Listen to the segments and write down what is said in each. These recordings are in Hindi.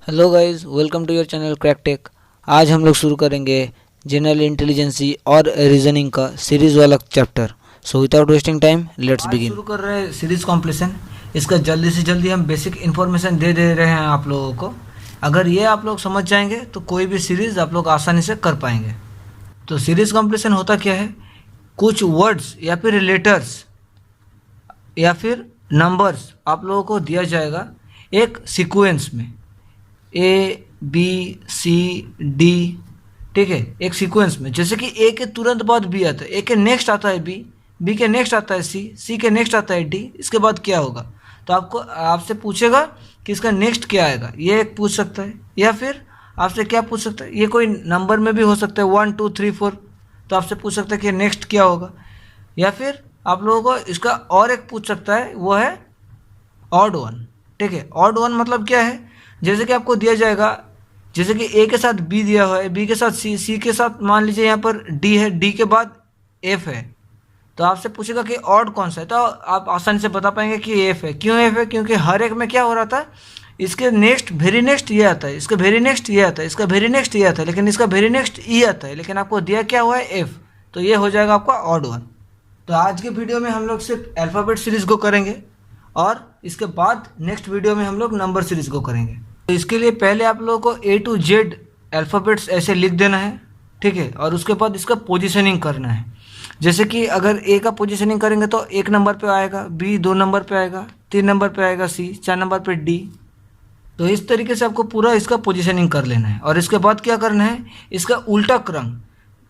Hello guys, welcome to your channel crack tech. आज हम लोग शुरू करेंगे जनरल इंटेलिजेंसी और रीजनिंग का सीरीज़ वाला चैप्टर। So without wasting time let's begin. शुरू कर रहे हैं सीरीज़ कॉम्प्लीसन। इसका जल्दी से जल्दी हम बेसिक इन्फॉर्मेशन दे रहे हैं आप लोगों को। अगर ये आप लोग समझ जाएंगे तो कोई भी सीरीज़ आप लोग आसानी से कर पाएंगे। तो सीरीज़ कॉम्प्लीसन होता क्या है, कुछ वर्ड्स या फिर लेटर्स या फिर नंबर्स आप लोगों को दिया जाएगा एक सीक्वेंस में, ए बी सी डी, ठीक है, एक सीक्वेंस में। जैसे कि ए के तुरंत बाद बी आता है, ए के नेक्स्ट आता है बी, बी के नेक्स्ट आता है सी, सी के नेक्स्ट आता है डी, इसके बाद क्या होगा। तो आपसे पूछेगा कि इसका नेक्स्ट क्या आएगा, ये एक पूछ सकता है। या फिर आपसे क्या पूछ सकता है, ये कोई नंबर में भी हो सकता है 1 2 3 4, तो आपसे पूछ सकता है कि नेक्स्ट क्या होगा। या फिर आप लोगों को इसका और एक पूछ सकता है, वो है ऑड वन, ठीक है। ऑड वन मतलब क्या है, जैसे कि आपको दिया जाएगा, जैसे कि ए के साथ बी दिया हुआ है, बी के साथ सी, सी के साथ मान लीजिए यहाँ पर डी है, डी के बाद एफ है, तो आपसे पूछेगा कि ऑड कौन सा है, तो आप आसानी से बता पाएंगे कि एफ है। क्यों एफ है, क्योंकि हर एक में क्या हो रहा था, इसके नेक्स्ट वेरी नेक्स्ट ये आता है, इसका वेरी नेक्स्ट ये आता है, इसका वेरी नेक्स्ट ये आता है, लेकिन इसका वेरी नेक्स्ट ई आता है, लेकिन आपको दिया क्या हुआ है, एफ, तो ये हो जाएगा आपका ऑड वन। तो आज के वीडियो में हम लोग सिर्फ अल्फ़ाबेट सीरीज़ को करेंगे और इसके बाद नेक्स्ट वीडियो में हम लोग नंबर सीरीज़ को करेंगे। तो इसके लिए पहले आप लोगों को ए टू जेड अल्फ़ाबेट्स ऐसे लिख देना है, ठीक है, और उसके बाद इसका पोजीशनिंग करना है। जैसे कि अगर ए का पोजीशनिंग करेंगे तो 1 नंबर पे आएगा, बी 2 नंबर पे आएगा, 3 नंबर पे आएगा सी, 4 नंबर पे डी। तो इस तरीके से आपको पूरा इसका पोजीशनिंग कर लेना है। और इसके बाद क्या करना है, इसका उल्टा क्रम,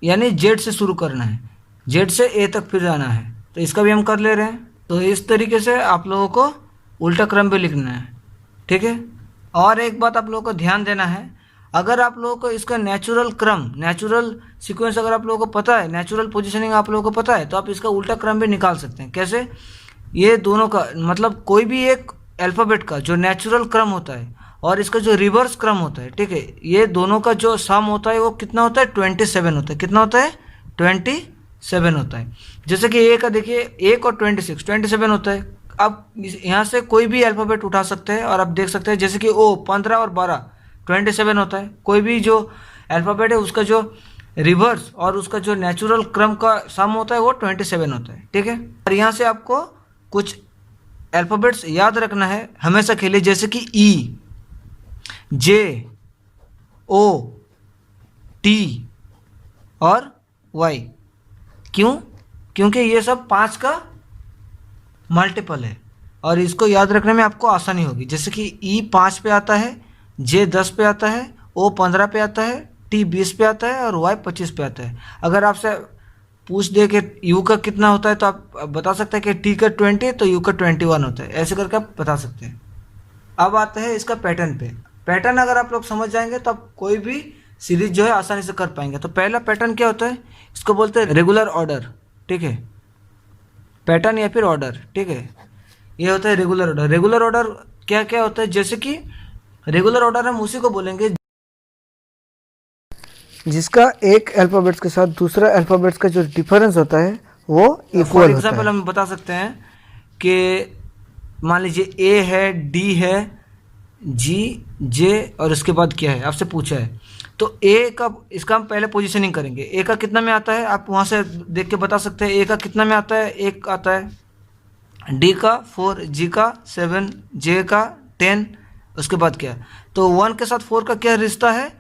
यानी जेड से शुरू करना है, जेड से ए तक फिर जाना है। तो इसका भी हम कर ले रहे हैं। तो इस तरीके से आप लोगों को उल्टा क्रम भी लिखना है, ठीक है। और एक बात आप लोगों को ध्यान देना है, अगर आप लोगों को इसका नेचुरल क्रम, नेचुरल सीक्वेंस अगर आप लोगों को पता है, नेचुरल पोजीशनिंग आप लोगों को पता है, तो आप इसका उल्टा क्रम भी निकाल सकते हैं। कैसे, ये दोनों का मतलब कोई भी एक अल्फ़ाबेट का जो नेचुरल क्रम होता है और इसका जो रिवर्स क्रम होता है, ठीक है, ये दोनों का जो सम होता है वो कितना होता है, 27 होता है। कितना होता है, 27 होता है। जैसे कि ए का देखिए, 1 और 27 होता है। आप यहाँ से कोई भी अल्फ़ाबेट उठा सकते हैं और आप देख सकते हैं, जैसे कि ओ 15 और 12 27 होता है। कोई भी जो अल्फ़ाबेट है उसका जो रिवर्स और उसका जो नेचुरल क्रम का सम होता है वो 27 होता है, ठीक है। और यहाँ से आपको कुछ अल्फ़ाबेट्स याद रखना है हमेशा के लिए, जैसे कि ई, जे, ओ, टी और वाई। क्यों, क्योंकि ये सब 5 का मल्टीपल है और इसको याद रखने में आपको आसानी होगी। जैसे कि ई 5 पे आता है, जे 10 पे आता है, ओ 15 पे आता है, टी 20 पे आता है और वाई 25 पे आता है। अगर आपसे पूछ दे कि यू का कितना होता है तो आप बता सकते हैं कि टी का 20 तो यू का 21 होता है, ऐसे करके आप बता सकते हैं। अब आते हैं इसका पैटर्न पे। पैटर्न अगर आप लोग समझ जाएंगे तो आप कोई भी सीरीज जो है आसानी से कर पाएंगे। तो पहला पैटर्न क्या होता है, इसको बोलते हैं रेगुलर ऑर्डर, ठीक है, पैटर्न या फिर ऑर्डर, ठीक है, ये होता है रेगुलर ऑर्डर। रेगुलर ऑर्डर क्या क्या होता है, जैसे कि रेगुलर ऑर्डर हम उसी को बोलेंगे जिसका एक अल्फ़ाबेट्स के साथ दूसरा अल्फ़ाबेट्स का जो डिफरेंस होता है वो इक्वल होता है। फॉर एग्जाम्पल हम बता सकते हैं कि मान लीजिए ए है, डी है, जी, जे और उसके बाद क्या है आपसे पूछा है, तो ए का, इसका हम पहले पोजीशनिंग करेंगे। ए का कितना में आता है, आप वहाँ से देख के बता सकते हैं ए का कितना में आता है, 1 आता है, डी का 4, जी का 7, जे का 10, उसके बाद क्या है, तो 1 के साथ 4 का क्या रिश्ता है,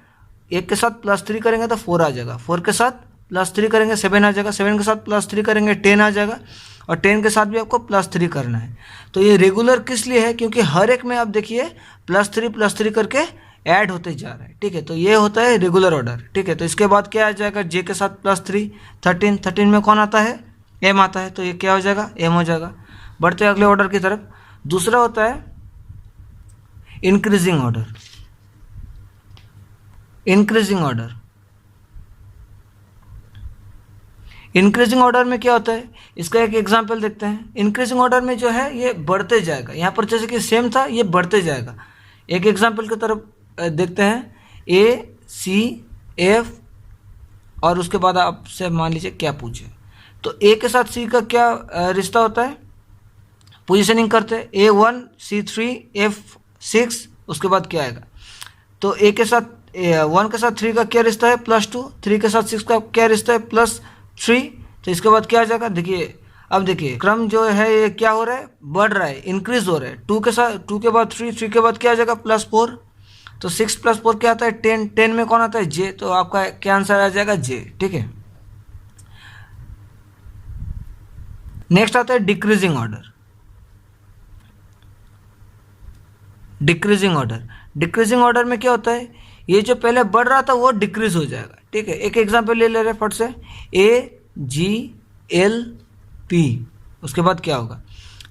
1 के साथ +3 करेंगे तो 4 आ जाएगा, 4 के साथ +3 करेंगे 7 आ जाएगा, 7 के साथ +3 करेंगे 10 आ जाएगा, और 10 के साथ भी आपको +3 करना है। तो ये रेगुलर किस लिए है, क्योंकि हर एक में आप देखिए +3 करके ऐड होते जा रहा है, ठीक है। तो ये होता है रेगुलर ऑर्डर, ठीक है। तो इसके बाद क्या आ जाएगा, जे के साथ +3, 13 में कौन आता है, एम आता है, तो ये क्या हो जाएगा, एम हो जाएगा। बढ़ते अगले ऑर्डर की तरफ। दूसरा होता है increasing order. Increasing order, increasing order में क्या होता है, इसका एक एग्जांपल देखते हैं। इंक्रीजिंग ऑर्डर में जो है ये बढ़ते जाएगा, यहाँ पर जैसे कि सेम था ये बढ़ते जाएगा। एक एग्जांपल की तरफ देखते हैं, ए सी एफ और उसके बाद आपसे मान लीजिए क्या पूछे, तो ए के साथ सी का क्या रिश्ता होता है, पोजीशनिंग करते हैं, A1 C3 F6, उसके बाद क्या आएगा, तो ए के साथ 1 के साथ 3 का क्या रिश्ता है +2, 3 के साथ 6 का क्या रिश्ता है +3। तो इसके बाद क्या आ जाएगा, देखिए अब देखिए क्रम जो है ये क्या हो रहा है, बढ़ रहा है, इंक्रीज हो रहा है। 2 के साथ 2 के बाद 3, 3 के बाद क्या आ जाएगा +4। तो 6 + 4 क्या आता है 10, 10 में कौन आता है जे। तो आपका क्या आंसर आ जाएगा जे। ठीक है, नेक्स्ट आता है decreasing order. Decreasing order, decreasing order में क्या होता है, ये जो पहले बढ़ रहा था वो डिक्रीज हो जाएगा। ठीक है, एक एग्जांपल ले रहे फट से, AGLP, उसके बाद क्या होगा,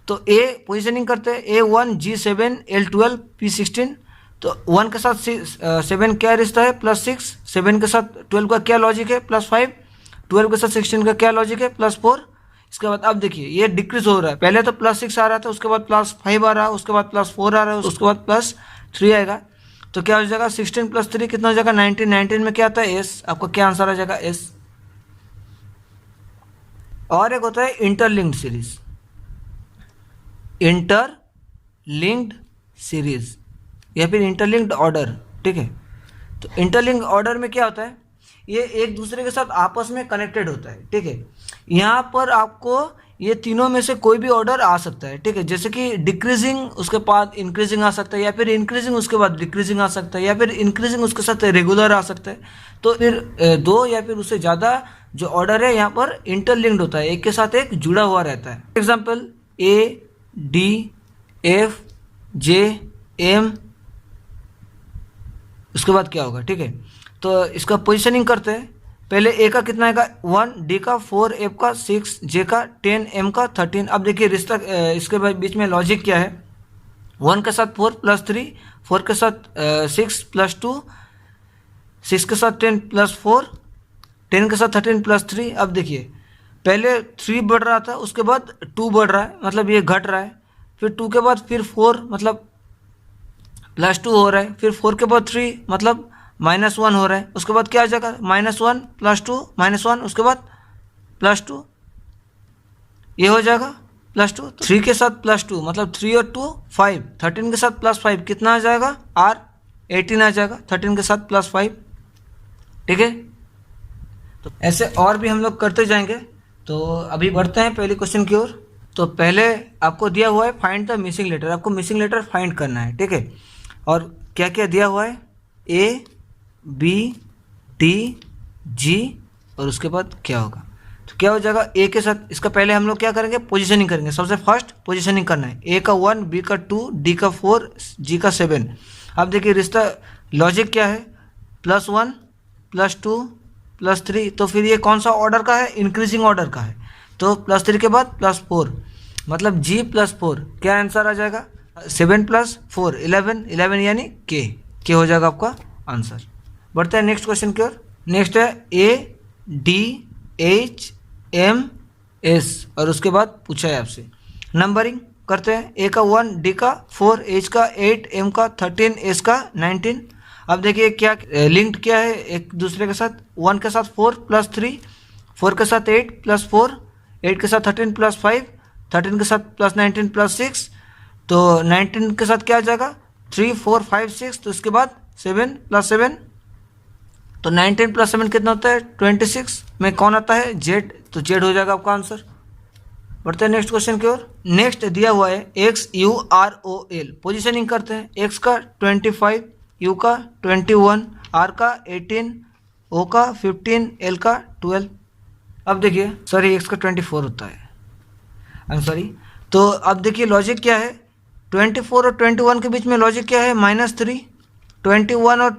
तो ए पोजिशनिंग करते हैं A1 G7 L12 P16। तो 1 के साथ 7 क्या रिश्ता है +6, 7 के साथ 12 का क्या लॉजिक है +5, 12 के साथ 16 का क्या लॉजिक है +4। इसके बाद अब देखिए ये डिक्रीज हो रहा है, पहले तो +6 आ रहा था, उसके बाद +5 आ रहा है, उसके बाद +4 आ रहा है, उसके बाद +3 आएगा। तो क्या हो जाएगा 16 + 3 कितना हो जाएगा 19, 19 में क्या आता है S। आपका क्या आंसर आ जाएगा S। और एक होता है इंटरलिंक्ड सीरीज, इंटरलिंक्ड सीरीज या फिर इंटरलिंक्ड ऑर्डर। ठीक है, तो इंटरलिंक्ड ऑर्डर में क्या होता है, ये एक दूसरे के साथ आपस में कनेक्टेड होता है। ठीक है, यहाँ पर आपको ये तीनों में से कोई भी ऑर्डर आ सकता है। ठीक है, जैसे कि डिक्रीजिंग उसके बाद इंक्रीजिंग आ सकता है, या फिर इंक्रीजिंग उसके बाद डिक्रीजिंग आ सकता है, या फिर इंक्रीजिंग उसके साथ रेगुलर आ सकता है। तो फिर दो या फिर उससे ज़्यादा जो ऑर्डर है यहाँ पर इंटरलिंक्ड होता है, एक के साथ एक जुड़ा हुआ रहता है। एग्जाम्पल ADFJM, उसके बाद क्या होगा। ठीक है, तो इसका पोजीशनिंग करते हैं। पहले ए का कितना आएगा 1, डी का 4, एफ का 6, जे का 10, एम का 13। अब देखिए रिश्ता इसके बीच में लॉजिक क्या है, 1 के साथ 4 + 3, 4 के साथ 6 + 2, 6 के साथ 10 + 4, 10 के साथ 13 + 3। अब देखिए पहले 3 बढ़ रहा था, उसके बाद 2 बढ़ रहा है, मतलब ये घट रहा है। फिर 2 के बाद फिर 4, मतलब +2 हो रहा है। फिर 4 के बाद 3, मतलब -1 हो रहा है। उसके बाद क्या आ जाएगा -1 + 2 -1, उसके बाद +2, ये हो जाएगा +2। 3 के साथ +2, मतलब 3 और 2 5, 13 के साथ +5 कितना आ जाएगा R 18 आ जाएगा 13 के साथ +5। ठीक है, तो ऐसे और भी हम लोग करते जाएंगे। तो अभी बढ़ते हैं पहले क्वेश्चन की ओर। तो पहले आपको दिया हुआ है फाइंड द मिसिंग लेटर, आपको मिसिंग लेटर फाइंड करना है। ठीक है, और क्या क्या दिया हुआ है A B D G, और उसके बाद क्या होगा, तो क्या हो जाएगा ए के साथ। इसका पहले हम लोग क्या करेंगे पोजीशनिंग करेंगे। सबसे फर्स्ट पोजीशनिंग करना है, ए का 1, बी का 2, डी का 4, जी का 7। अब देखिए रिश्ता लॉजिक क्या है, +1 +2 +3। तो फिर ये कौन सा ऑर्डर का है, इंक्रीजिंग ऑर्डर का है। तो +3 के बाद +4, मतलब G + 4, क्या आंसर आ जाएगा 7 + 4 11, 11 यानी के हो जाएगा आपका आंसर। बढ़ते हैं नेक्स्ट क्वेश्चन की ओर। नेक्स्ट है ADHMS, और उसके बाद पूछा है आपसे नंबरिंग करते हैं। ए का 1, डी का 4, एच का 8, एम का 13, एस का 19। अब देखिए क्या लिंक्ड क्या है एक दूसरे के साथ, 1 के साथ 4 + 3, 4 के साथ 8 + 4, 8 के साथ 13 + 5, 13 के साथ +19 + 6। तो 19 के साथ क्या आ जाएगा 3 4 5 6, तो इसके बाद 7 + 7, तो 19 + 7 कितना होता है 26। में कौन आता है जेड, तो जेड हो जाएगा आपका आंसर। बढ़ते हैं नेक्स्ट क्वेश्चन की ओर। नेक्स्ट दिया हुआ है XUROL, पोजीशनिंग करते हैं। एक्स का 25, यू का 21, आर का 18, ओ का 15, एल का 12। अब देखिए सॉरी एक्स का 24 होता है, आई एम सॉरी। तो अब देखिए लॉजिक क्या है, 24 और 21 के बीच में लॉजिक क्या है -3, 21 और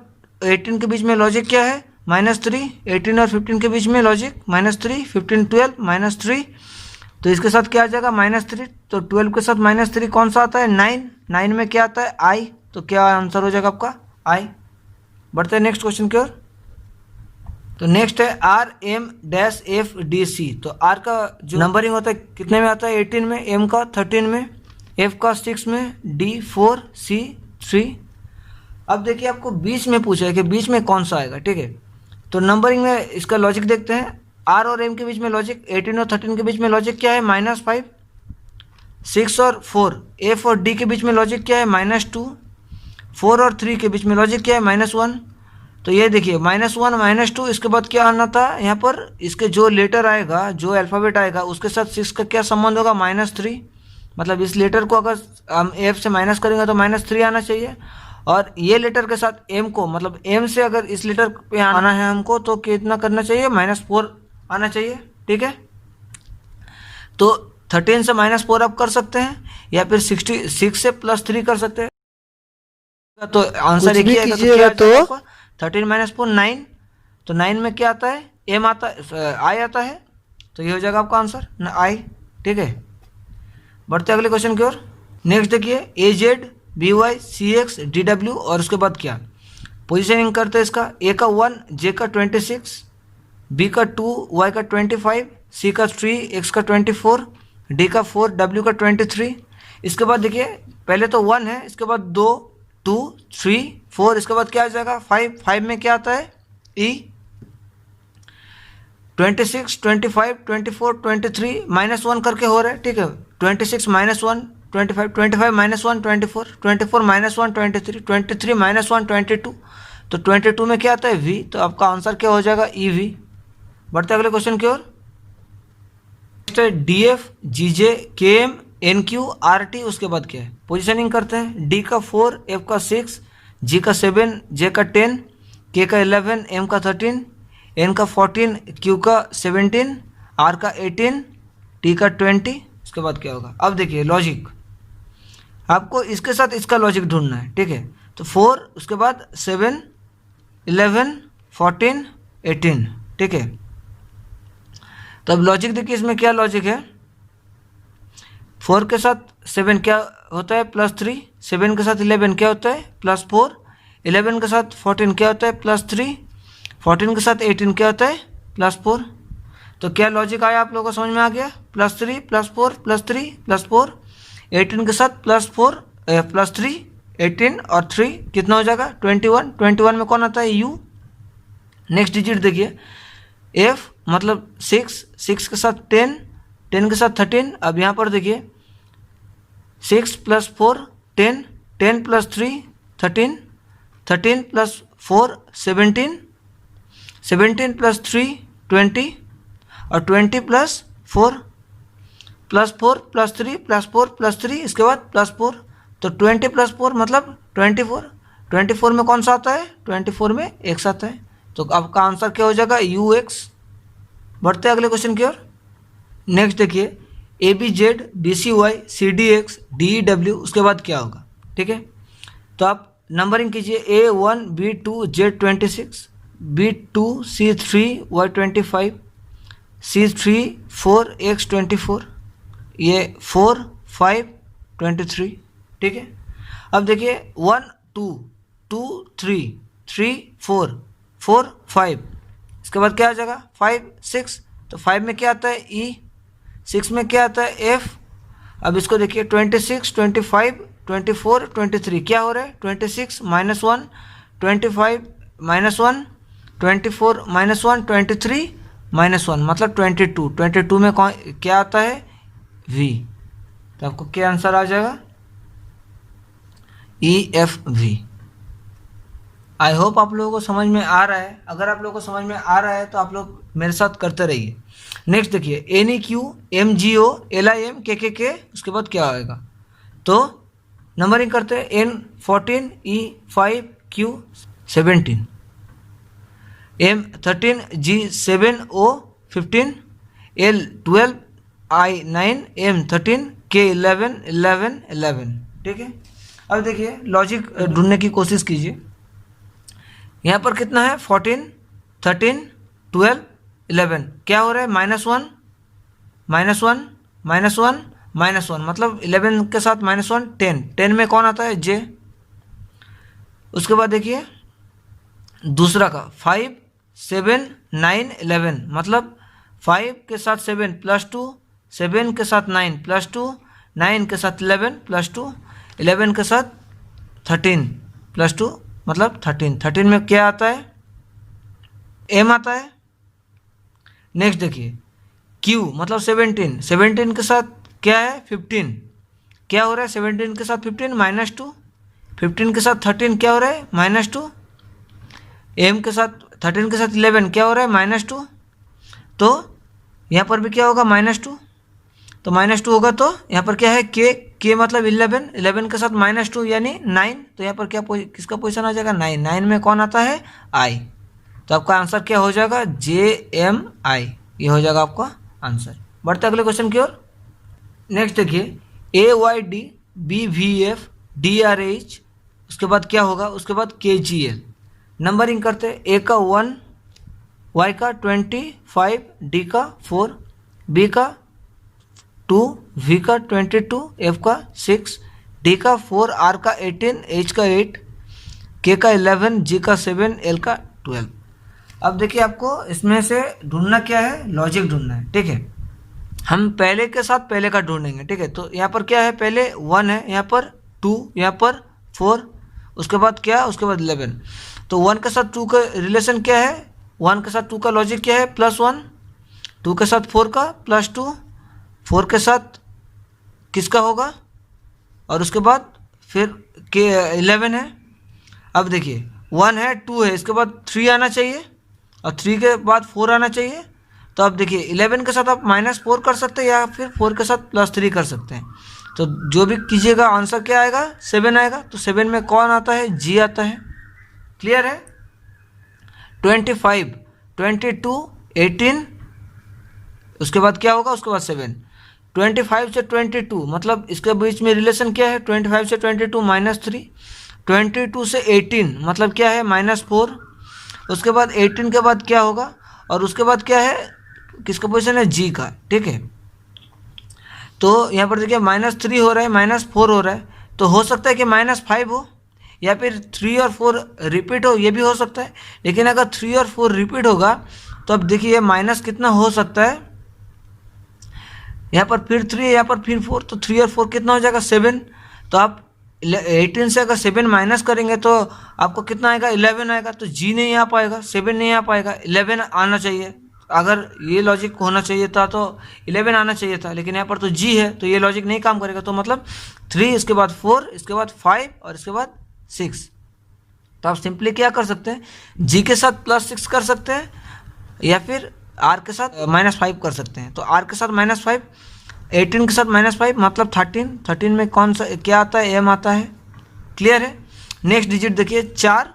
18 के बीच में लॉजिक क्या है -3, 18 और 15 के बीच में लॉजिक -3, 15 12 -3। तो इसके साथ क्या आ जाएगा -3, तो 12 के साथ -3 कौन सा आता है 9, 9 में क्या आता है I, तो क्या आंसर हो जाएगा आपका I। बढ़ते हैं नेक्स्ट क्वेश्चन की ओर। तो नेक्स्ट है RM-FDC। तो R का जो नंबरिंग होता है कितने में आता है 18 में, M का 13 में, F का 6 में, D 4, C 3। अब देखिए आपको बीच में पूछा है कि बीच में कौन सा आएगा। ठीक है, तो नंबरिंग में इसका लॉजिक देखते हैं। R और M के बीच में लॉजिक, 18 और 13 के बीच में लॉजिक क्या है -5, 6 और 4, F और D के बीच में लॉजिक क्या है -2, 4 और 3 के बीच में लॉजिक क्या है, -1। तो ये देखिए -1 -2, इसके बाद क्या आना था यहाँ पर, इसके जो लेटर आएगा, जो अल्फ़ाबेट आएगा उसके साथ 6 का क्या संबंध होगा, -3। मतलब इस लेटर को अगर हम एफ से माइनस करेंगे तो -3 आना चाहिए, और ये लेटर के साथ एम को, मतलब एम से अगर इस लेटर पे आना है हमको तो कितना करना चाहिए, -4 आना चाहिए। ठीक है, तो 13 से -4 आप कर सकते हैं, या फिर 66 से +3 कर सकते हैं। तो आंसर एक ही आएगा, तो क्या तो 13 - 4 9। तो 9 में क्या आता है, एम आता है, आई आता है, तो ये हो जाएगा आपका आंसर आई। ठीक है, बढ़ते अगले क्वेश्चन की ओर। नेक्स्ट देखिए AZ BY CX DW, और उसके बाद क्या पोजीशनिंग करते हैं इसका, ए का 1, जे का 26, बी का 2, वाई का 25, सी का 3, एक्स का 24, डी का 4, डब्ल्यू का 23। इसके बाद देखिए पहले तो 1 है, इसके बाद 2, 2, 3, 4, इसके बाद क्या आ जाएगा 5। 5 में क्या आता है, ई। 26, 25, 24, 23 -1 करके हो रहा है। ठीक है, 26 -1 25, 25 -1 24, 24 -1 23, 23 -1 22। तो 22 में क्या आता है, वी। तो आपका आंसर क्या हो जाएगा, ई वी। बढ़ते अगले क्वेश्चन की ओर। DF GJ KM NQ RT, उसके बाद क्या है पोजीशनिंग करते हैं, डी का 4, एफ का 6, जी का 7, जे का 10, के का 11, एम का 13, एन का 14, क्यू का 17, आर का 18, टी का 20। उसके बाद क्या होगा, अब देखिए लॉजिक, आपको इसके साथ इसका लॉजिक ढूंढना है। ठीक है, तो 4, उसके बाद 7, 11, 14, 18। ठीक है, तो अब लॉजिक देखिए, इसमें क्या लॉजिक है, 4 के साथ 7 क्या होता है, +3, 7 के साथ 11 क्या होता है, +4, 11 के साथ 14 क्या होता है, +3, 14 के साथ 18 क्या होता है, +4। तो क्या लॉजिक आया, आप लोगों को समझ में आ गया, +3 +4 +3 +4, 18 के साथ +4 +3, 18 और 3 कितना हो जाएगा, 21। 21 में कौन आता है, यू। नेक्स्ट डिजिट देखिए, एफ मतलब 6, 6 के साथ 10, 10 के साथ 13। अब यहाँ पर देखिए 6 + 4 10, 10 + 3 13, 13 + 4 17, 17 + 3 20, और 20 + 4 +4 + 3 +4 + 3, इसके बाद +4। तो 20 + 4 मतलब 24। 24 में कौन सा आता है, 24 में एक्स आता है। तो आपका आंसर क्या हो जाएगा, UX। बढ़ते हैं अगले क्वेश्चन की ओर। नेक्स्ट देखिए ABZ BCY CDX DEW, उसके बाद क्या होगा। ठीक है, तो आप नंबरिंग कीजिए, A1 B2 Z26, B2 C3 Y25, C3 4 X24, ये 4 5 23। ठीक है, अब देखिए 1 2 2 3 3 4 4 5, इसके बाद क्या आ जाएगा 5 6। तो 5 में क्या आता है, ई। 6 में क्या आता है, एफ। अब इसको देखिए 26 25 24 23 क्या हो रहा है, 26 -1 25 -1 24 -1 23 -1 मतलब 22। 22 में कौन क्या आता है, वी। तो आपको क्या आंसर आ जाएगा, EFV। आई होप आप लोगों को समझ में आ रहा है। अगर आप लोगों को समझ में आ रहा है तो आप लोग मेरे साथ करते रहिए। नेक्स्ट देखिए NEQ MGO LIM KKK, उसके बाद क्या आएगा, तो नंबरिंग करते हैं, N14 E5 Q 17, M13 G7 O 15, L12 I9 M13 K11 11 11। ठीक है, अब देखिए लॉजिक ढूंढने की कोशिश कीजिए। यहाँ पर कितना है, 14 13 12 11, क्या हो रहा है, -1 -1 -1 -1 मतलब 11 के साथ -1 10। 10 में कौन आता है, जे। उसके बाद देखिए दूसरा का 5 7 9 11 मतलब 5 के साथ 7 +2, 7 के साथ 9 +2, 9 के साथ 11 +2, 11 के साथ 13 +2 मतलब 13। 13 में क्या आता है, एम आता है। नेक्स्ट देखिए क्यू मतलब 17, 17 के साथ क्या है, 15, क्या हो रहा है 17 के साथ 15 -2, 15 के साथ 13 क्या हो रहा है -2, m के साथ 13 के साथ 11 क्या हो रहा है -2, तो यहाँ पर भी क्या होगा -2, तो -2 होगा तो यहाँ पर क्या है k मतलब 11 के साथ -2 यानी 9, तो यहाँ पर क्या किसका पोजीशन आ जाएगा 9 में कौन आता है i, तो आपका आंसर क्या हो जाएगा JMI, ये हो जाएगा आपका आंसर। बढ़ते अगले क्वेश्चन की ओर। नेक्स्ट देखिए AYD BVF DRH, उसके बाद क्या होगा, उसके बाद KGL। नंबरिंग करते हैं, ए का 1, वाई का 25, डी का 4, बी का 2, वी का 22, एफ का 6, डी का 4, आर का 18, एच का 8, के का 11, जी का 7, एल का 12। अब देखिए आपको इसमें से ढूंढना क्या है, लॉजिक ढूंढना है, ठीक है। हम पहले के साथ पहले का ढूंढेंगे, ठीक है। तो यहाँ पर क्या है, पहले 1 है, यहाँ पर 2, यहाँ पर 4, उसके बाद क्या, उसके बाद 11। तो 1 के साथ 2 का रिलेशन क्या है, 1 के साथ 2 का लॉजिक क्या है +1, 2 के साथ 4 का +2, 4 के साथ किसका होगा, और उसके बाद फिर के 11 है। अब देखिए 1 है, 2 है, इसके बाद 3 आना चाहिए और 3 के बाद 4 आना चाहिए। तो अब देखिए 11 के साथ आप -4 कर सकते हैं या फिर 4 के साथ +3 कर सकते हैं। तो जो भी कीजिएगा आंसर क्या आएगा, 7 आएगा। तो 7 में कौन आता है, जी आता है। क्लियर है। 25, 22, 18, उसके बाद क्या होगा, उसके बाद 7। 25 से 22 मतलब इसके बीच में रिलेशन क्या है, 25 से 22 -3, 22 से 18 मतलब क्या है -4, उसके बाद 18 के बाद क्या होगा, और उसके बाद क्या है, किसका पोजीशन है, जी का, ठीक है। तो यहाँ पर देखिए -3 हो रहा है, -4 हो रहा है, तो हो सकता है कि -5 हो या फिर 3 और 4 रिपीट हो, ये भी हो सकता है। लेकिन अगर 3 और 4 रिपीट होगा तो अब देखिए माइनस कितना हो सकता है, यहाँ पर फिर 3 यहाँ पर फिर 4, तो 3 और 4 कितना हो जाएगा 7। तो आप 18 से अगर 7 माइनस करेंगे तो आपको कितना आएगा, 11 आएगा। तो जी नहीं आ पाएगा, 7 नहीं आ पाएगा, 11 आना चाहिए। अगर ये लॉजिक होना चाहिए था तो 11 आना चाहिए था, लेकिन यहाँ पर तो जी है तो ये लॉजिक नहीं काम करेगा। तो मतलब 3, इसके बाद 4, इसके बाद 5 और इसके बाद 6। तो आप सिंपली क्या कर सकते हैं, जी के साथ +6 कर सकते हैं या फिर आर के साथ -5 कर सकते हैं। तो आर के साथ -5, 18 के साथ -5 मतलब 13। 13 में कौन सा क्या आता है, एम आता है। क्लियर है। नेक्स्ट डिजिट देखिए 4,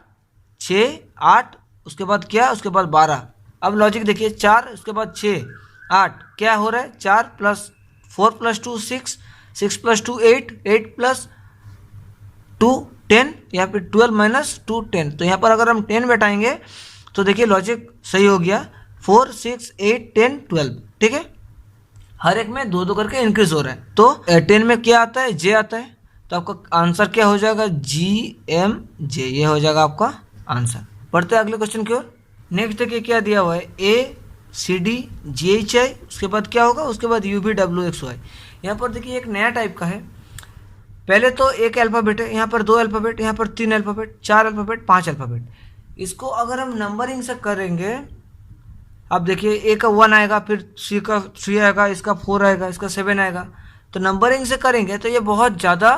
6, 8, उसके बाद क्या, उसके बाद 12। अब लॉजिक देखिए 4, उसके बाद 6, 8 क्या हो रहा है, 4 + 4 + 2 6, 6 + 2 8, 8 + 2 10 या फिर 12 - 2 10। तो यहाँ पर अगर हम 10 बैठाएंगे तो देखिए लॉजिक सही हो गया, 4 6 8 10 12, ठीक है। हर एक में 2 2 करके इंक्रीज हो रहा है। तो 10 में क्या आता है, जे आता है। तो आपका आंसर क्या हो जाएगा, GMJ, ये हो जाएगा आपका आंसर। बढ़ते हैं अगले क्वेश्चन की ओर। नेक्स्ट देखिए क्या दिया हुआ है, ACD GHI, उसके बाद क्या होगा, उसके बाद UVWXY। यहाँ पर देखिए एक नया टाइप का है। पहले तो एक अल्फ़ाबेट है, यहाँ पर 2 अल्फ़ाबेट, यहाँ पर 3 अल्फ़ाबेट, 4 अल्फ़ाबेट, 5 अल्फ़ाबेट। इसको अगर हम नंबरिंग से करेंगे, अब देखिए ए का 1 आएगा, फिर सी का 3 आएगा, इसका 4 आएगा, इसका 7 आएगा। तो नंबरिंग से करेंगे तो ये बहुत ज़्यादा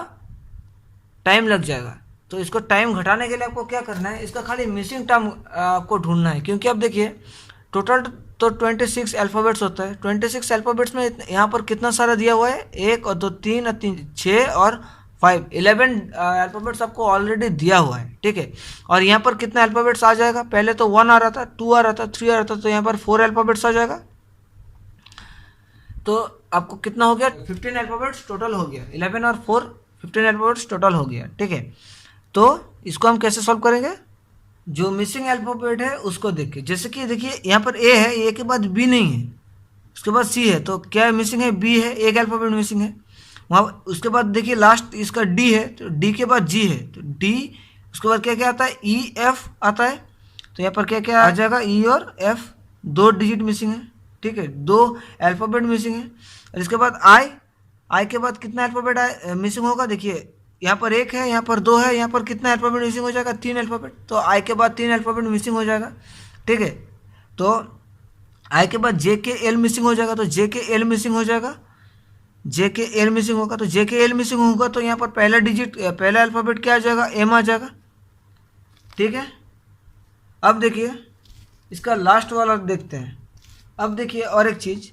टाइम लग जाएगा। तो इसको टाइम घटाने के लिए आपको क्या करना है, इसका खाली मिसिंग टर्म आपको ढूंढना है। क्योंकि अब देखिए टोटल तो 26 अल्फ़ाबेट्स होता है। 26 अल्फ़ाबेट्स में यहाँ पर कितना सारा दिया हुआ है, 1 और 2 3 और 3 6 और 5 11 अल्फ़ाबेट्स आपको ऑलरेडी दिया हुआ है, ठीक है। और यहाँ पर कितना अल्फ़ाबेट्स आ जाएगा, पहले तो 1 आ रहा था, 2 आ रहा था, 3 आ रहा था, तो यहाँ पर 4 अल्फ़ाबेट्स आ जाएगा। तो आपको कितना हो गया, 15 अल्फ़ाबेट्स टोटल हो गया, 11 और 4 15 अल्फ़ाबेट्स टोटल हो गया, ठीक है। तो इसको हम कैसे सॉल्व करेंगे, जो मिसिंग अल्फ़ाबेट है उसको देख के। जैसे कि देखिए यहाँ पर ए है, ए के बाद बी नहीं है, उसके बाद सी है, तो क्या मिसिंग है, बी है, एक अल्फ़ाबेट मिसिंग है वहाँ। उसके बाद देखिए लास्ट इसका डी है, तो डी के बाद जी है, तो डी, उसके बाद क्या क्या आता है, ई एफ आता है। तो यहाँ पर क्या क्या आ जाएगा, ई और एफ, 2 डिजिट मिसिंग है, ठीक है, 2 अल्फ़ाबेट मिसिंग है। और इसके बाद आई, आई के बाद कितना अल्फ़ाबेट मिसिंग होगा, देखिए यहाँ पर 1 है, यहाँ पर 2 है, यहाँ पर कितना अल्फ़ाबेट मिसिंग हो जाएगा, 3 अल्फ़ाबेट। तो आई के बाद 3 अल्फ़ाबेट मिसिंग हो जाएगा, ठीक है। तो आई के बाद जे के एल मिसिंग हो जाएगा, तो जे के एल मिसिंग हो जाएगा। जे के एल मिसिंग होगा, तो जे के एल मिसिंग होगा तो यहाँ पर पहला डिजिट, पहला अल्फ़ाबेट क्या आ जाएगा, एम आ जाएगा। ठीक है, अब देखिए इसका लास्ट वाला देखते हैं। अब देखिए और एक चीज़,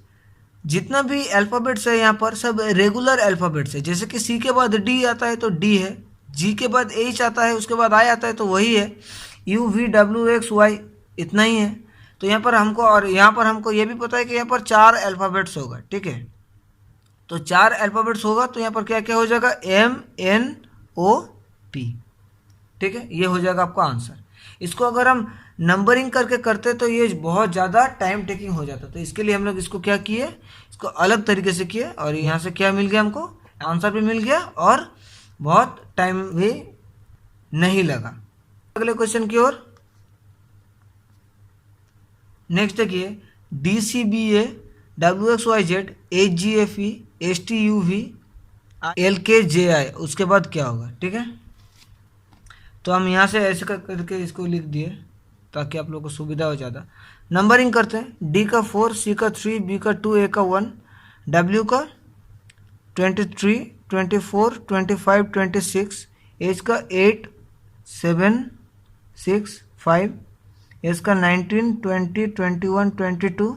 जितना भी अल्फ़ाबेट्स है यहाँ पर सब रेगुलर अल्फ़ाबेट्स है। जैसे कि सी के बाद डी आता है तो डी है, जी के बाद एच आता है, उसके बाद आई आता है तो वही है, U V W X Y इतना ही है। तो यहाँ पर हमको, और यहाँ पर हमको ये भी पता है कि यहाँ पर 4 अल्फ़ाबेट्स होगा। ठीक है, तो 4 अल्फ़ाबेट्स होगा तो यहाँ पर क्या क्या हो जाएगा, एम एन ओ पी। ठीक है, ये हो जाएगा आपका आंसर। इसको अगर हम नंबरिंग करके करते तो ये बहुत ज़्यादा टाइम टेकिंग हो जाता, तो इसके लिए हम लोग इसको क्या किए, इसको अलग तरीके से किए और यहाँ से क्या मिल गया हमको, आंसर भी मिल गया और बहुत टाइम भी नहीं लगा। अगले क्वेश्चन की ओर नेक्स्ट देखिए, D C B A W X Y Z H G F E S T U V L K J आई, उसके बाद क्या होगा। ठीक है, तो हम यहाँ से ऐसे करके इसको लिख दिए ताकि आप लोगों को सुविधा हो ज़्यादा। नंबरिंग करते हैं, डी का 4, सी का 3, बी का 2, ए का 1, डब्ल्यू का 23, 24, 25, 26, एच का 8, 7, 6, 5, एस का 19, 20, 21, 22,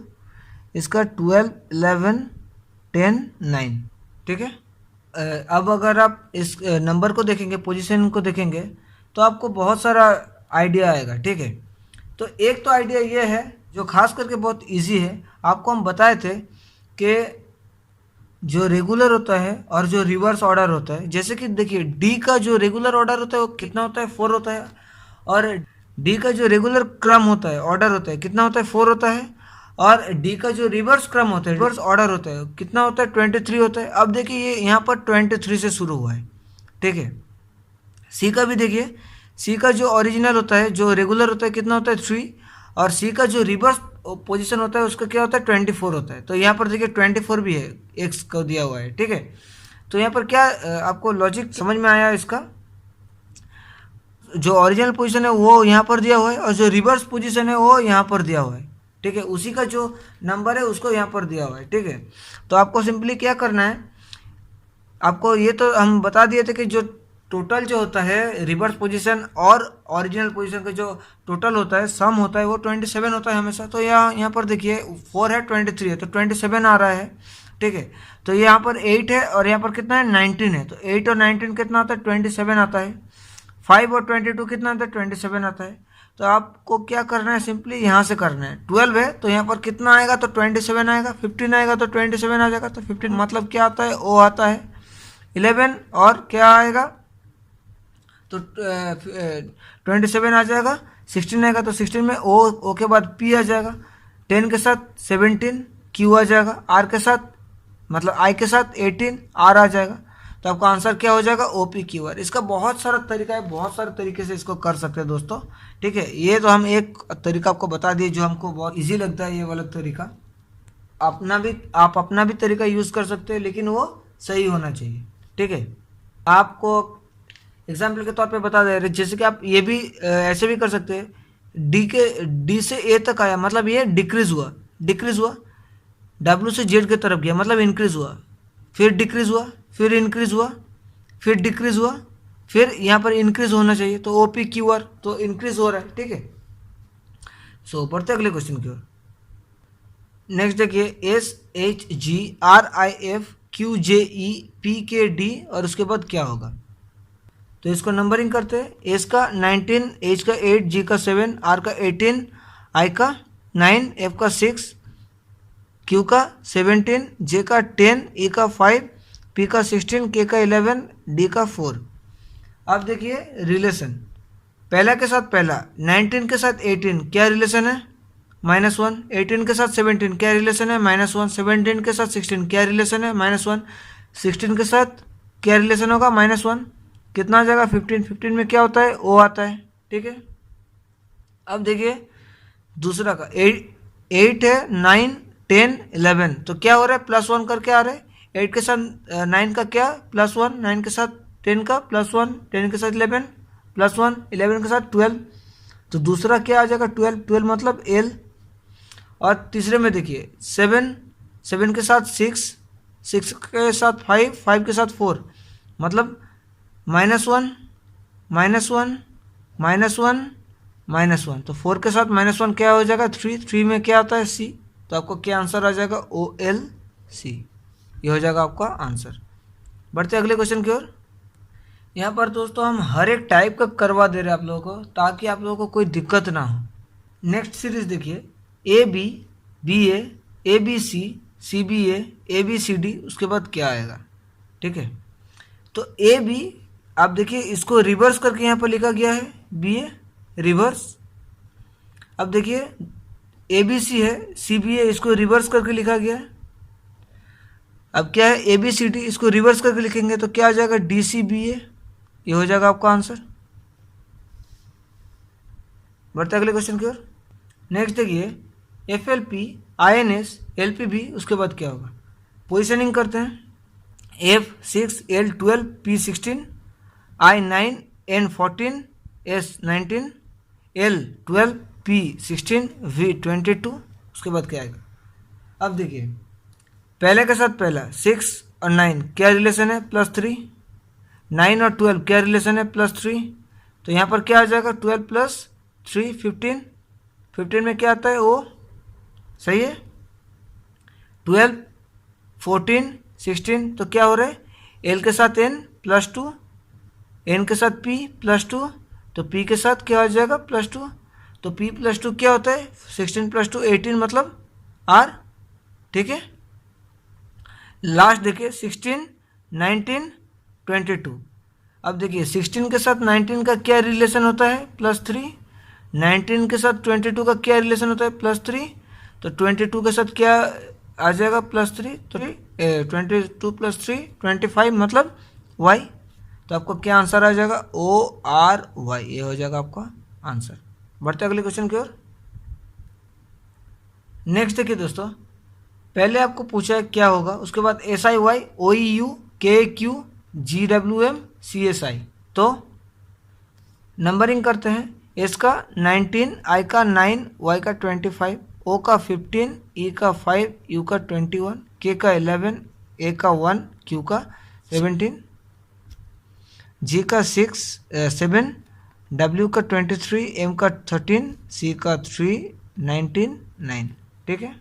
इसका 12, 11, 10, 9। ठीक है, अब अगर आप इस नंबर को देखेंगे, पोजीशन को देखेंगे तो आपको बहुत सारा आइडिया आएगा। ठीक है, तो एक तो आइडिया ये है जो खास करके बहुत इजी है, आपको हम बताए थे कि जो रेगुलर होता है और जो रिवर्स ऑर्डर होता है। जैसे कि देखिए डी का जो रेगुलर ऑर्डर होता है वो कितना होता है, 4 होता है, और डी का जो रेगुलर क्रम होता है, ऑर्डर होता है, कितना होता है, 4 होता है, और डी का जो रिवर्स क्रम होता है, रिवर्स ऑर्डर होता है, कितना होता है, 23 होता है। अब देखिए ये यहाँ पर 23 से शुरू हुआ है। ठीक है, सी का भी देखिए, सी का जो ओरिजिनल होता है, जो रेगुलर होता है, कितना होता है, 3, और सी का जो रिवर्स पोजीशन होता है उसका क्या होता है, 24 होता है। तो यहाँ पर देखिए 24 भी है, एक्स को दिया हुआ है। ठीक है, तो यहाँ पर क्या आपको लॉजिक समझ में आया, इसका जो ओरिजिनल पोजीशन है वो यहाँ पर दिया हुआ है और जो रिवर्स पोजीशन है वो यहाँ पर दिया हुआ है। ठीक है, उसी का जो नंबर है उसको यहाँ पर दिया हुआ है। ठीक है, तो आपको सिंपली क्या करना है, आपको ये तो हम बता दिए थे कि जो टोटल जो होता है रिवर्स पोजीशन और ओरिजिनल पोजीशन का जो टोटल होता है, सम होता है, वो 27 होता है हमेशा। तो यहाँ पर देखिए 4 है, 23 है, तो 27 आ रहा है। ठीक है, तो यहाँ पर 8 है और यहाँ पर कितना है, 19 है, तो 8 और 19 कितना आता है, 27 आता है। 5 और 22 कितना आता है, 27 आता है। तो आपको क्या करना है, सिंपली यहाँ से करना है। 12 है तो यहाँ पर कितना आएगा, तो 27 आएगा। 15 आएगा तो 27 आ जाएगा, तो 15 मतलब क्या आता है, ओ आता है। 11 और क्या आएगा, तो 27 आ जाएगा। 16 आएगा तो 16 में ओ के बाद पी आ जाएगा। 10 के साथ 17 क्यू आ जाएगा। आर के साथ मतलब आई के साथ 18 आर आ जाएगा। तो आपका आंसर क्या हो जाएगा, ओ पी क्यू आर। इसका बहुत सारा तरीका है, बहुत सारे तरीके से इसको कर सकते हैं दोस्तों। ठीक है, ये तो हम एक तरीका आपको बता दिए जो हमको बहुत ईजी लगता है, ये वाला तरीका। आप अपना भी तरीका यूज़ कर सकते हैं, लेकिन वो सही होना चाहिए। ठीक है, आपको एग्जाम्पल के तौर पे बता दे रहे, जैसे कि आप ये भी ऐसे भी कर सकते हैं, डी से ए तक आया मतलब ये डिक्रीज हुआ। डब्ल्यू से जेड की तरफ गया मतलब इंक्रीज हुआ, फिर डिक्रीज हुआ, फिर इंक्रीज हुआ, फिर डिक्रीज हुआ, फिर यहाँ पर इंक्रीज होना चाहिए, तो ओ पी क्यू आर, तो इंक्रीज हो रहा है। ठीक है, सो बढ़ते अगले क्वेश्चन की ओर। नेक्स्ट देखिए, S H G are I F Q J E P के डी, और उसके बाद क्या होगा। तो इसको नंबरिंग करते हैं। एस का 19, एच का 8, जी का 7, आर का 18, आई का 9, एफ का 6, क्यू का 17, जे का 10, ई का 5, पी का 16, के का 11, डी का 4। अब देखिए रिलेशन, पहला के साथ पहला 19 के साथ 18 क्या रिलेशन है, -1। 18 के साथ 17 क्या रिलेशन है, -1। 17 के साथ 16 क्या रिलेशन है, -1। 16 के साथ क्या रिलेशन होगा, -1। कितना आ जाएगा, 15। 15 में क्या होता है, ओ आता है। ठीक है, अब देखिए दूसरा का 8 है, 9, 10, 11, तो क्या हो रहा है, +1 करके आ रहा है। 8 के साथ 9 का क्या, +1, 9 के साथ 10 का +1, 10 के साथ 11 +1, 11 के साथ 12, तो दूसरा क्या आ जाएगा, 12 मतलब L। और तीसरे में देखिए 7 के साथ 6, 6 के साथ 5, 5 के साथ 4, मतलब -1 -1 -1 -1, तो 4 के साथ -1 क्या हो जाएगा 3, 3 में क्या आता है C, तो आपको क्या आंसर आ जाएगा OLC, ये हो जाएगा आपका आंसर। बढ़ते अगले क्वेश्चन की ओर। यहाँ पर दोस्तों हम हर एक टाइप का करवा दे रहे हैं आप लोगों को, ताकि आप लोगों को कोई दिक्कत ना हो। नेक्स्ट सीरीज देखिए, AB BA ABC CBA ABCD, उसके बाद क्या आएगा, ठीक है। तो AB आप देखिए इसको रिवर्स करके यहाँ पर लिखा गया है, BA रिवर्स। अब देखिए ABC है, CBA इसको रिवर्स करके लिखा गया है। अब क्या है ABCD, इसको रिवर्स करके लिखेंगे तो क्या आ जाएगा DCBA, ये हो जाएगा आपका आंसर। बढ़ते अगले क्वेश्चन की ओर। नेक्स्ट देखिए FLP INS LPB, उसके बाद क्या होगा, पोजिशनिंग करते हैं। F6 L12 P16 I9 N14 S19 L12 P16 V22, उसके बाद क्या आएगा। अब देखिए पहले के साथ पहला 6 और 9 क्या रिलेशन है, +3, 9 और 12 क्या रिलेशन है, +3, तो यहाँ पर क्या आ जाएगा 12 + 3 15, 15 में क्या आता है O, सही है। 12 14 16, तो क्या हो रहा है L के साथ N +2, N के साथ P +2, तो P के साथ क्या हो जाएगा +2, तो P +2 क्या होता है 16 + 2 18, मतलब R, ठीक है। लास्ट देखिए 16 19 22। अब देखिए 16 के साथ 19 का क्या रिलेशन होता है, +3, 19 के साथ 22 का क्या रिलेशन होता है, +3, तो 22 के साथ क्या आ जाएगा +3, तो 22 + 3 25, मतलब Y, तो आपको क्या आंसर आ जाएगा ORY, ये हो जाएगा आपका आंसर। बढ़ते अगले क्वेश्चन की ओर। नेक्स्ट देखिए दोस्तों, पहले आपको पूछा है क्या होगा, उसके बाद SIY OEU KQ GWM CSI, तो नंबरिंग करते हैं। S का 19, I का 9, Y का 25, O का 15, E का 5, U का 21, K का 11, A का 1, Q का 17, G का 7, W का 23, M का 13, C का 3, 19 9, ठीक है।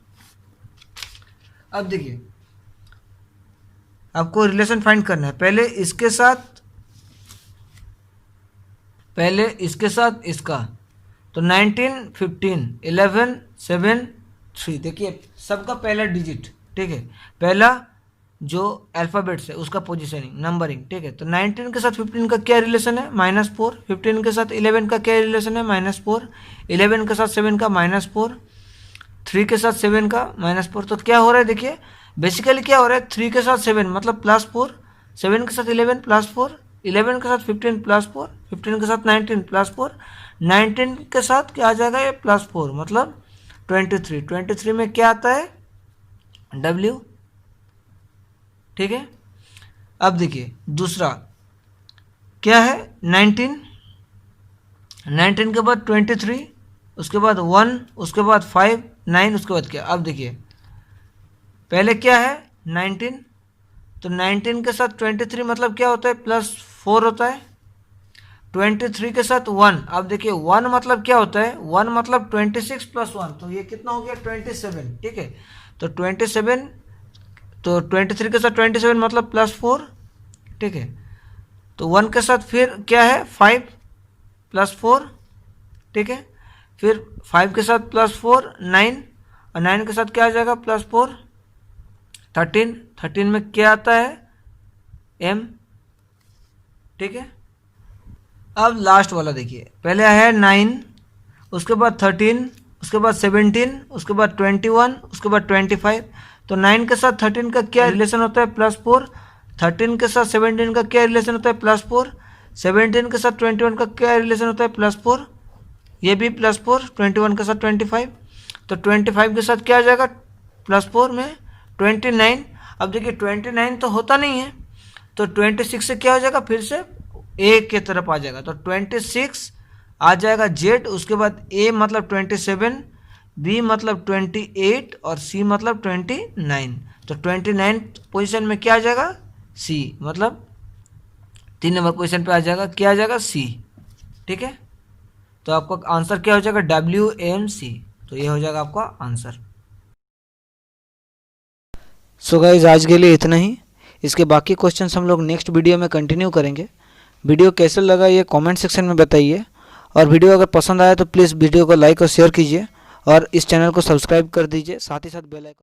अब देखिए आपको रिलेशन फाइंड करना है, पहले इसके साथ इसका, तो 19 15 11 7 3, देखिए सबका पहला डिजिट, ठीक है, पहला जो अल्फ़ाबेट्स है उसका पोजीशनिंग नंबरिंग, ठीक है। तो 19 के साथ 15 का क्या रिलेशन है, -4, 15 के साथ 11 का क्या रिलेशन है, -4, 11 के साथ 7 का -4, 3 के साथ 7 का -4, तो क्या हो रहा है देखिए बेसिकली क्या हो रहा है, 3 के साथ 7 मतलब +4, 7 के साथ 11 +4, 11 के साथ 15 +4, 15 के साथ 19 +4, 19 के साथ क्या आ जाएगा ये +4, मतलब 23, 23 में क्या आता है W, ठीक है। अब देखिए दूसरा क्या है 19, 19 के बाद 23, उसके बाद 1, उसके बाद 5 9, उसके बाद क्या, अब देखिए पहले क्या है 19, तो 19 के साथ 23 मतलब क्या होता है +4 होता है, 23 के साथ 1, अब देखिए 1 मतलब क्या होता है, 1 मतलब 26 + 1, तो ये कितना हो गया 27, ठीक है। तो 27, तो 23 के साथ 27 मतलब +4, ठीक है। तो 1 के साथ फिर क्या है 5 +4, ठीक है। फिर 5 के साथ +4 9, और 9 के साथ क्या आ जाएगा +4 13, 13 में क्या आता है M, ठीक है। अब लास्ट वाला देखिए, पहले है 9, उसके बाद 13, उसके बाद 17, उसके बाद 21, उसके बाद 25, तो 9 के साथ 13 का क्या रिलेशन होता है +4, 13 के साथ 17 का क्या रिलेशन होता है +4, 17 के साथ 21 का क्या रिलेशन होता है +4, ये भी +4, 21 के साथ 25, तो 25 के साथ क्या आ जाएगा +4 में 29। अब देखिए 29 तो होता नहीं है, तो 26 से क्या हो जाएगा फिर से A के तरफ आ जाएगा, तो 26 आ जाएगा Z, उसके बाद A मतलब 27, B मतलब 28 और C मतलब 29, तो 29 पोजीशन में क्या आ जाएगा, सी, मतलब 3 नंबर पोजीशन पे आ जाएगा, क्या आ जाएगा, सी। ठीक है, तो आपका आंसर क्या हो जाएगा, WMC। तो ये हो जाएगा आपका आंसर। सो गाइज आज के लिए इतना ही। इसके बाकी क्वेश्चंस हम लोग नेक्स्ट वीडियो में कंटिन्यू करेंगे। वीडियो कैसे लगा ये कमेंट सेक्शन में बताइए, और वीडियो अगर पसंद आया तो प्लीज़ वीडियो को लाइक और शेयर कीजिए, और इस चैनल को सब्सक्राइब कर दीजिए, साथ ही साथ बेल आइकन